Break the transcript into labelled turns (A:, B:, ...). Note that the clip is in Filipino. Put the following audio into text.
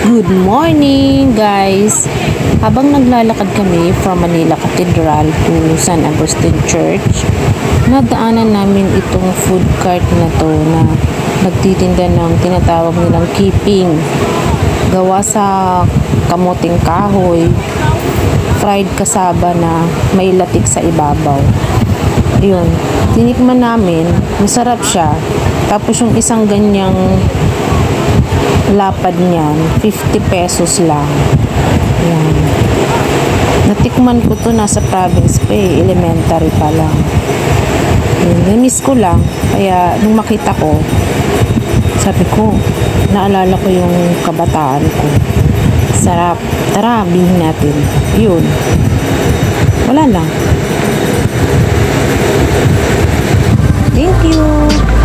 A: Good morning, guys! Habang naglalakad kami from Manila Cathedral to San Agustin Church, nadaanan namin itong food cart na to na nagtitinda ng tinatawag nilang keeping. Gawa sa kamuting kahoy, fried kasaba na may latik sa ibabaw. Yun, tinikman namin, masarap siya. Tapos yung isang ganyang lapad niyan, 50 pesos lang. Yan. Natikman ko to nasa province pa eh, elementary pa lang. Yun, na-miss ko lang. Kaya nung makita ko, sabi ko, naalala ko yung kabataan ko. Sarap. Tara, bilhin natin. Yun. Wala lang. Thank you.